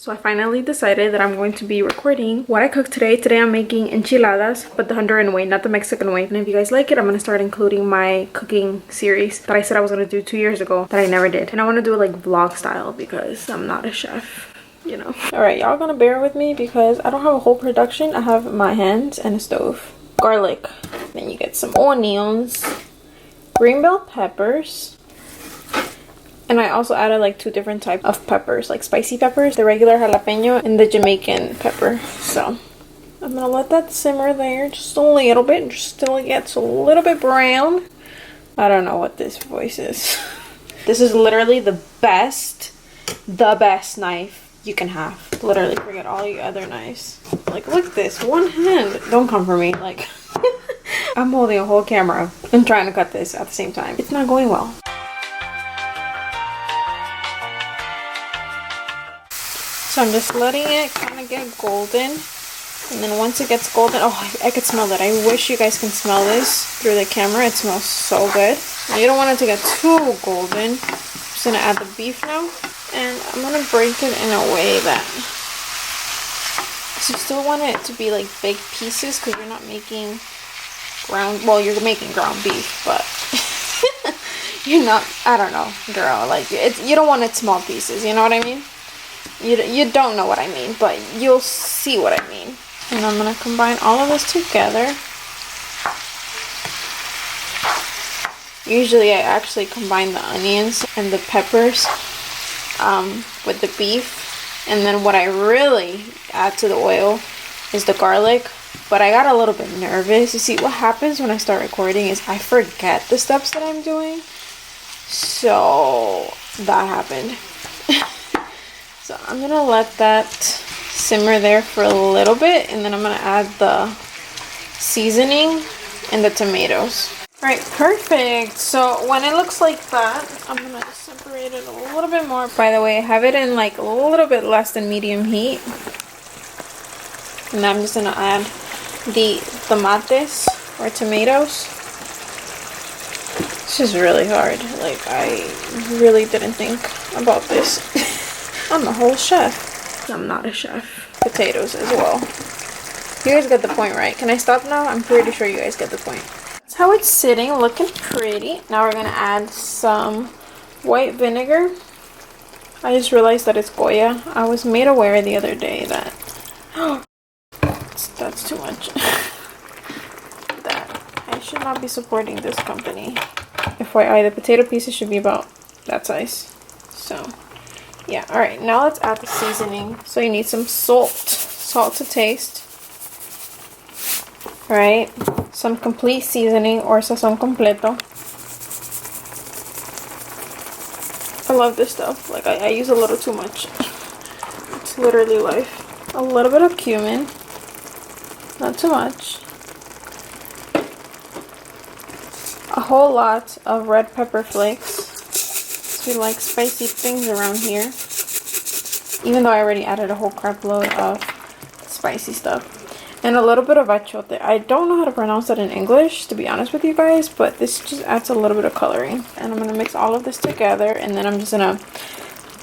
So I finally decided that I'm going to be recording what I cooked today. Today I'm making enchiladas, but the Honduran way, not the Mexican way. And if you guys like it, I'm going to start including my cooking series that I said I was going to do 2 years ago that I never did. And I want to do it like vlog style because I'm not a chef, you know. Alright, y'all gonna bear with me because I don't have a whole production. I have my hands and a stove. Garlic. Then you get some onions, green bell peppers. And I also added like 2 different types of peppers, like spicy peppers, the regular jalapeno and the Jamaican pepper. So I'm gonna let that simmer there just a little bit, just till it gets a little bit brown. I don't know what this voice is. This is literally the best knife you can have. Literally, forget all your other knives. Like, look at this, one hand. Don't come for me. Like, I'm holding a whole camera and trying to cut this at the same time. It's not going well. So I'm just letting it kind of get golden, and then once it gets golden, oh, I could smell that. I wish you guys can smell this through the camera. It smells so good. Now, you don't want it to get too golden. I'm just gonna add the beef now, and I'm gonna break it in a way that, so you still want it to be like big pieces because you're not making ground, well, you're making ground beef, but you're not, I don't know, girl, like you don't want it small pieces, you know what I mean? You don't know what I mean, but you'll see what I mean. And I'm going to combine all of this together. Usually I actually combine the onions and the peppers with the beef. And then what I really add to the oil is the garlic. But I got a little bit nervous. You see, what happens when I start recording is I forget the steps that I'm doing. So that happened. So I'm gonna let that simmer there for a little bit, and then I'm gonna add the seasoning and the tomatoes. Alright, perfect. So when it looks like that, I'm gonna separate it a little bit more. By the way, I have it in like a little bit less than medium heat. And I'm just gonna add the tomates or tomatoes. This is really hard. Like, I really didn't think about this. I'm a whole chef. I'm not a chef. Potatoes as well. You guys get the point, right? Can I stop now? I'm pretty sure you guys get the point. That's how it's sitting, looking pretty. Now we're gonna add some white vinegar. I just realized that it's Goya. I was made aware the other day that that's too much. That I should not be supporting this company. FYI, the potato pieces should be about that size. So yeah, alright, now let's add the seasoning. So you need some salt to taste. Alright, some complete seasoning or sazon completo. I love this stuff. Like, I use a little too much. It's literally life. A little bit of cumin. Not too much. A whole lot of red pepper flakes. We like spicy things around here, even though I already added a whole crap load of spicy stuff, and a little bit of achote. I don't know how to pronounce that in English, to be honest with you guys, but this just adds a little bit of coloring. And I'm gonna mix all of this together, and then I'm just gonna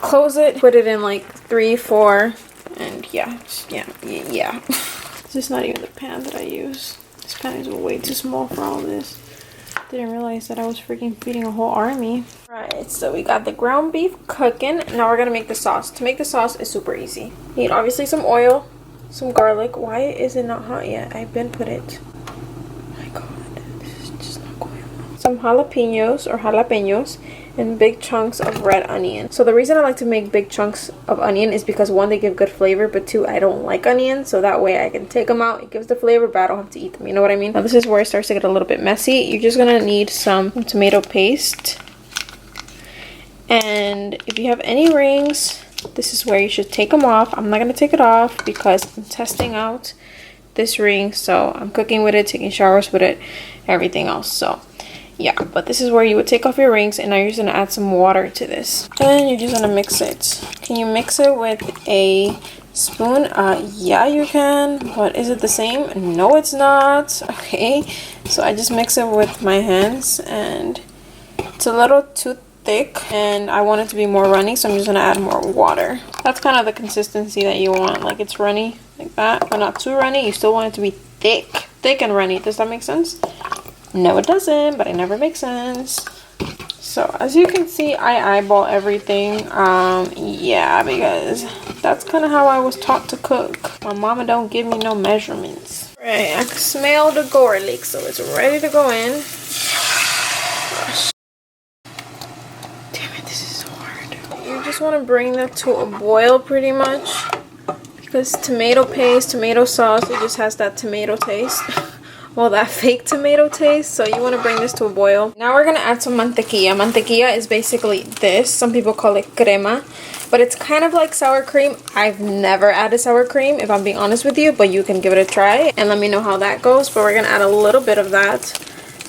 close it, put it in like 3, 4, and yeah. This is not even the pan that I use. This pan is way too small for all this. Didn't realize that I was freaking feeding a whole army. Right, so we got the ground beef cooking. Now we're gonna make the sauce. To make the sauce is super easy. You need obviously some oil, some garlic. Why is it not hot yet? I've been put it. Oh my god, this is just not going on. Some jalapenos and big chunks of red onion. So the reason I like to make big chunks of onion is because 1, they give good flavor, but 2, I don't like onions, so that way I can take them out. It gives the flavor, but I don't have to eat them, you know what I mean? Now this is where it starts to get a little bit messy. You're just gonna need some tomato paste. And if you have any rings, this is where you should take them off. I'm not gonna take it off because I'm testing out this ring, so I'm cooking with it, taking showers with it, everything else. So yeah, but this is where you would take off your rings, and now you're just gonna add some water to this, and you're just gonna mix it. Can you mix it with a spoon? Yeah, you can, but is it the same? No, it's not. Okay, so I just mix it with my hands, and it's a little too thick and I want it to be more runny, so I'm just gonna add more water. That's kind of the consistency that you want. Like it's runny like that, but not too runny. You still want it to be thick and runny. Does that make sense? No, it doesn't, but it never makes sense. So as you can see, I eyeball everything. Yeah, because that's kind of how I was taught to cook. My mama don't give me no measurements. Right, I can smell the garlic, so it's ready to go in. Gosh. Damn it, this is so hard. You just want to bring that to a boil pretty much, because tomato paste, tomato sauce, it just has that tomato taste. Well, that fake tomato taste. So you want to bring this to a boil. Now we're going to add some mantequilla. Mantequilla is basically this. Some people call it crema, but it's kind of like sour cream. I've never added sour cream, if I'm being honest with you, but you can give it a try and let me know how that goes. But we're going to add a little bit of that.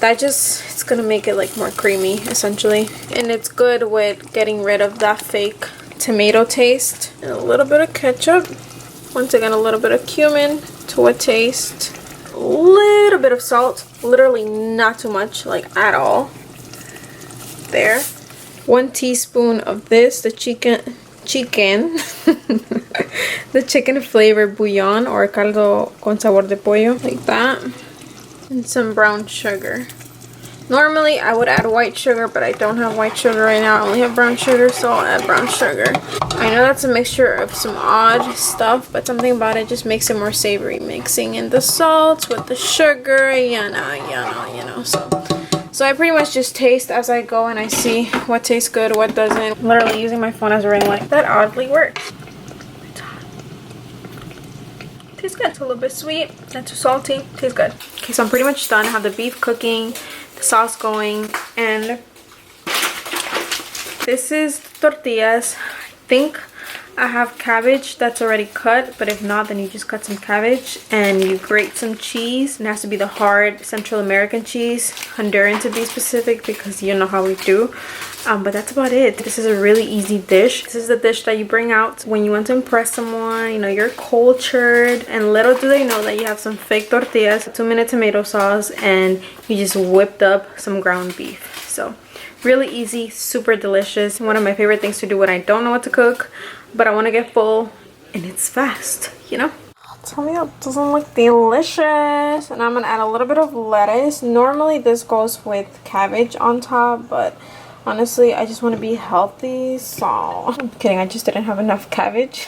It's going to make it like more creamy essentially. And it's good with getting rid of that fake tomato taste. And a little bit of ketchup. Once again, a little bit of cumin to a taste. A little bit of salt, literally not too much, like at all. There. 1 teaspoon of this, the chicken the chicken flavored bouillon or caldo con sabor de pollo, like that. And some brown sugar. Normally I would add white sugar, but I don't have white sugar right now. I only have brown sugar, so I'll add brown sugar. I know that's a mixture of some odd stuff, but something about it just makes it more savory. Mixing in the salt with the sugar, you know. So I pretty much just taste as I go and I see what tastes good, what doesn't. Literally using my phone as a ring light. That oddly works. Tastes good. It's a little bit sweet, not too salty. Tastes good. Okay, so I'm pretty much done. I have the beef cooking, the sauce going, and this is tortillas. I think I have cabbage that's already cut, but if not, then you just cut some cabbage and you grate some cheese. It has to be the hard Central American cheese, Honduran to be specific, because you know how we do. But that's about it. This is a really easy dish. This is the dish that you bring out when you want to impress someone. You know, you're cultured, and little do they know that you have some fake tortillas, 2-minute tomato sauce, and you just whipped up some ground beef. So really easy, super delicious. One of my favorite things to do when I don't know what to cook, but I want to get full, and it's fast, you know? Tell me that doesn't look delicious. And I'm gonna add a little bit of lettuce. Normally this goes with cabbage on top, but honestly I just want to be healthy, so I'm kidding, I just didn't have enough cabbage.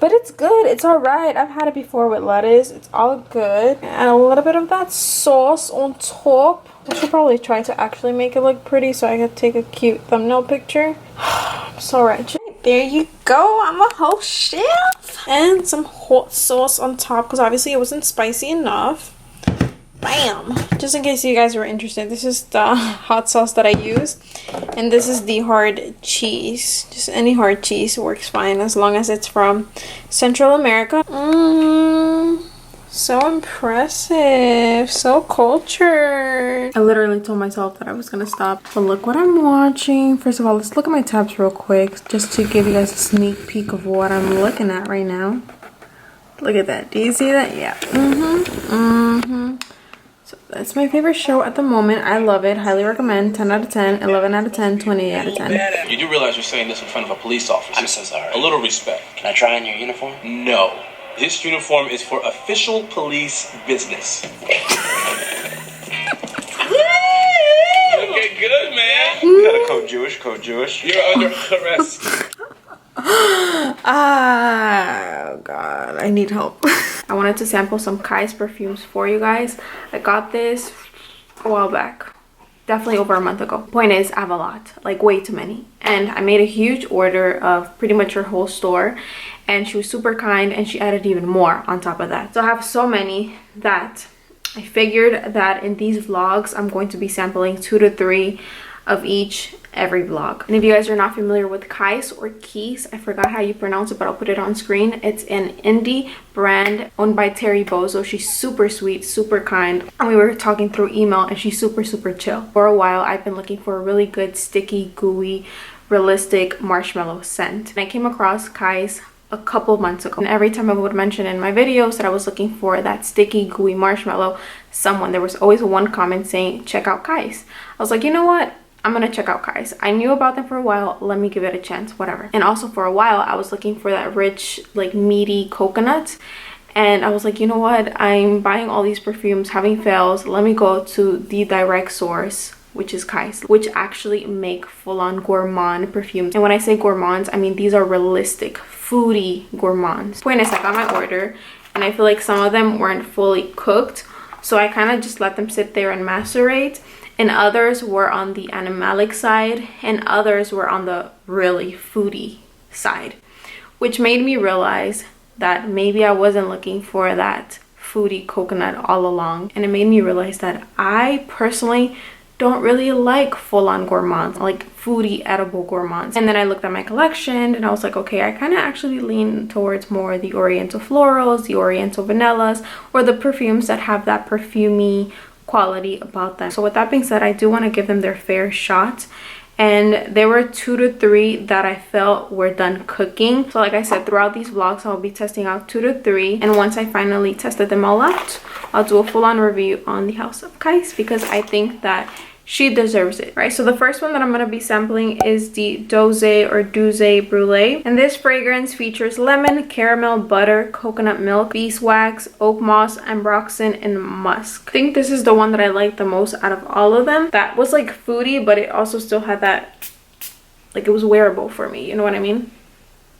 But it's good, it's all right. I've had it before with lettuce, it's all good. And a little bit of that sauce on top. I should probably try to actually make it look pretty so I could take a cute thumbnail picture. I'm so wretched. There you go, I'm a whole chef. And some hot sauce on top, because obviously it wasn't spicy enough. Bam! Just in case you guys were interested, this is the hot sauce that I use. And this is the hard cheese. Just any hard cheese works fine as long as it's from Central America. So impressive, so cultured. I literally told myself that I was gonna stop, but look what I'm watching. First of all, let's look at my tabs real quick just to give you guys a sneak peek of what I'm looking at right now. Look at that, do you see that? Yeah. So that's my favorite show at the moment. I love it, highly recommend. 10 out of 10, 11 out of 10, 28 out of 10. You do realize you're saying this in front of a police officer. I'm so sorry. A little respect. Can I try on your uniform? No. This uniform is for official police business. Okay, good, man. You got a code Jewish. You're under arrest. Oh god, I need help. I wanted to sample some Kyse perfumes for you guys. I got this a while back. Definitely over a month ago. Point is, I have a lot, like way too many. And I made a huge order of pretty much her whole store. And she was super kind and she added even more on top of that. So I have so many that I figured that in these vlogs, I'm going to be sampling 2 to 3 of each every vlog. And if you guys are not familiar with Kyse or Kyse, I forgot how you pronounce it, but I'll put it on screen. It's an indie brand owned by Terry Bozo. She's super sweet, super kind. And we were talking through email and she's super chill. For a while, I've been looking for a really good, sticky, gooey, realistic marshmallow scent. And I came across Kyse a couple of months ago, and every time I would mention in my videos that I was looking for that sticky gooey marshmallow, there was always one comment saying check out Kyse. I was like, you know what, I'm gonna check out Kyse. I knew about them for a while. Let me give it a chance, whatever. And also for a while, I was looking for that rich, like meaty coconut. And I was like, you know what? I'm buying all these perfumes, having fails. Let me go to the direct source, which is Kyse, which actually make full-on gourmand perfumes. And when I say gourmands, I mean these are realistic, foodie gourmands. Point is, I got my order, and I feel like some of them weren't fully cooked. So I kind of just let them sit there and macerate. And others were on the animalic side, and others were on the really foodie side, which made me realize that maybe I wasn't looking for that foodie coconut all along. And it made me realize that I personally don't really like full-on gourmands, like foodie edible gourmands. And then I looked at my collection and I was like, okay, I kind of actually lean towards more the oriental florals, the oriental vanillas, or the perfumes that have that perfumey quality about them. So with that being said, I do want to give them their fair shot. And there were 2 to 3 that I felt were done cooking. So like I said, throughout these vlogs, I'll be testing out 2 to 3. And once I finally tested them all out, I'll do a full-on review on the House of Kyse, because I think that she deserves it, right? So the first one that I'm going to be sampling is the Douceur Brulee. And this fragrance features lemon, caramel, butter, coconut milk, beeswax, oak moss, ambroxan, and musk. I think this is the one that I like the most out of all of them. That was like foodie, but it also still had that, like it was wearable for me, you know what I mean?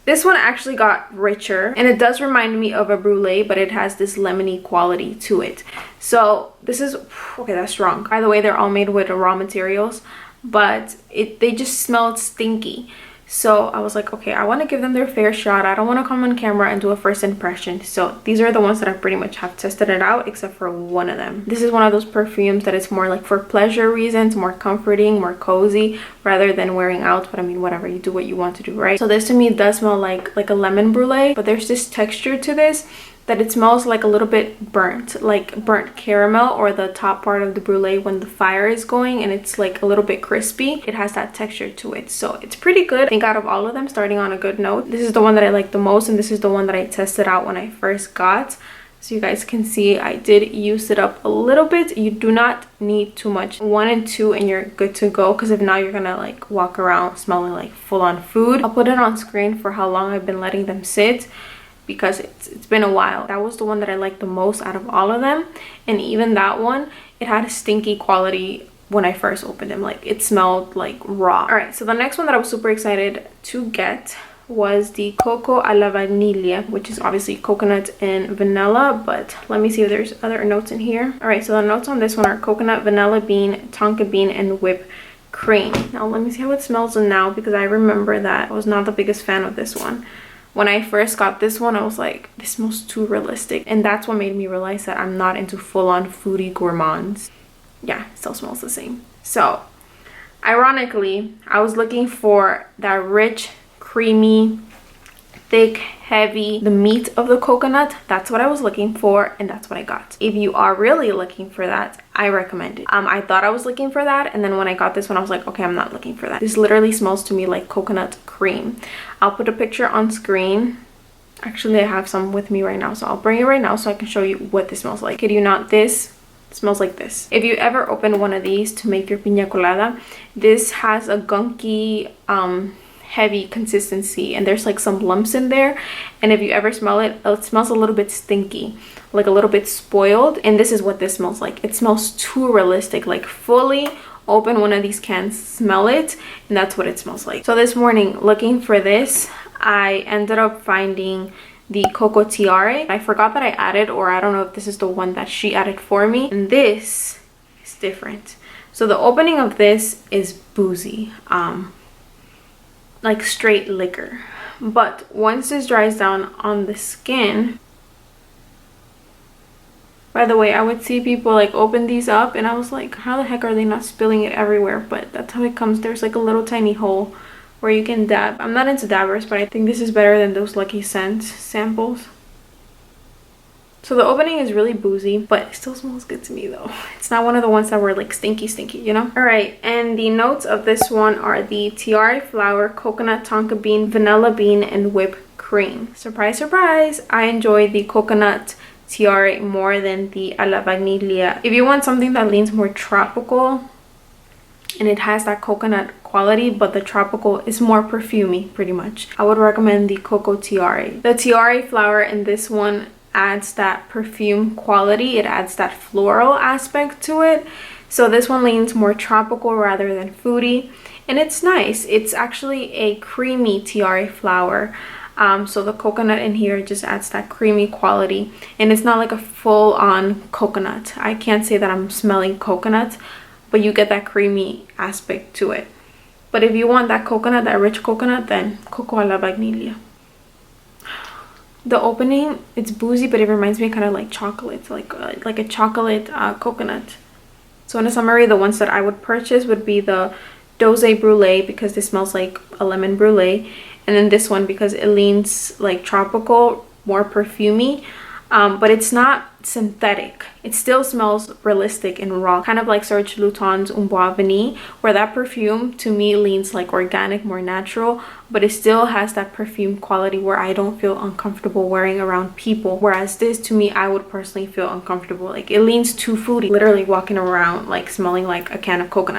This one actually got richer, and it does remind me of a brulee, but it has this lemony quality to it. So this is, okay, that's strong. By the way, they're all made with raw materials, but they just smelled stinky. So I was like, okay, I want to give them their fair shot. I don't want to come on camera and do a first impression. So these are the ones that I pretty much have tested it out, except for one of them. This is one of those perfumes that is more like for pleasure reasons, more comforting, more cozy, rather than wearing out. But I mean, whatever, you do what you want to do, right? So this to me does smell like a lemon brulee, but there's this texture to this that it smells like a little bit burnt, like burnt caramel, or the top part of the brulee when the fire is going and it's like a little bit crispy. It has that texture to it, so it's pretty good. I think out of all of them, starting on a good note, this is the one that I like the most, and this is the one that I tested out when I first got. So you guys can see I did use it up a little bit. You do not need too much. 1 and 2 and you're good to go, because if not, you're gonna like walk around smelling like full-on food. I'll put it on screen for how long I've been letting them sit, because it's been a while. That was the one that I liked the most out of all of them. And even that one, it had a stinky quality when I first opened them. Like it smelled like raw. All right, so the next one that I was super excited to get was the Cocco alla Vaniglia, which is obviously coconut and vanilla, but let me see if there's other notes in here. All right, so the notes on this one are coconut, vanilla bean, tonka bean, and whipped cream. Now let me see how it smells now, because I remember that I was not the biggest fan of this one. When I first got this one, I was like, this smells too realistic. And that's what made me realize that I'm not into full-on foodie gourmands. Yeah, it still smells the same. So, ironically, I was looking for that rich, creamy, thick, heavy, the meat of the coconut. That's what I was looking for, and that's what I got. If you are really looking for that, I recommend it. I thought I was looking for that, and then when I got this one, I was like, okay, I'm not looking for that. This literally smells to me like coconut cream. I'll put a picture on screen. Actually, I have some with me right now, so I'll bring it right now so I can show you what this smells like. Kid you not, this smells like this. If you ever open one of these to make your piña colada, this has a gunky, heavy consistency, and there's like some lumps in there, and if you ever smell it, it smells a little bit stinky, like a little bit spoiled. And this is what this smells like. It smells too realistic. Like fully open one of these cans, smell it, and that's what it smells like. So this morning, looking for this, I ended up finding the Cocco Tiare. I forgot that I added, or I don't know if this is the one that she added for me, and this is different. So the opening of this is boozy, like straight liquor, but once this dries down on the skin, by the way, I would see people like open these up, and I was like, how the heck are they not spilling it everywhere? But that's how it comes. There's like a little tiny hole where you can dab. I'm not into dabbers, but I think this is better than those Lucky Scents samples. So the opening is really boozy, but it still smells good to me though. It's not one of the ones that were like stinky, you know? All right, and the notes of this one are the tiare flower, coconut, tonka bean, vanilla bean, and whipped cream. Surprise, surprise! I enjoy the coconut tiare more than the alla Vaniglia. If you want something that leans more tropical, and it has that coconut quality, but the tropical is more perfumey pretty much. I would recommend the Cocco Tiare. The Tiare flower in this one adds that perfume quality. It adds that floral aspect to it. So this one leans more tropical rather than foodie, and it's nice. It's actually a creamy Tiare flower. So the coconut in here just adds that creamy quality, and it's not like a full-on coconut. I can't say that I'm smelling coconut, but you get that creamy aspect to it. But if you want that coconut, that rich coconut, then Cocco alla Vaniglia. The opening, it's boozy, but it reminds me kind of like chocolate, like a chocolate coconut. So in a summary, the ones that I would purchase would be the Douceur Brulee, because it smells like a lemon brulee, and then this one because it leans like tropical, more perfumey, but it's not synthetic. It still smells realistic and raw, kind of like Serge Lutens Un Bois Vanille, where that perfume to me leans like organic, more natural, but it still has that perfume quality where I don't feel uncomfortable wearing around people. Whereas this, to me, I would personally feel uncomfortable. Like, it leans too foodie, literally walking around like smelling like a can of coconut.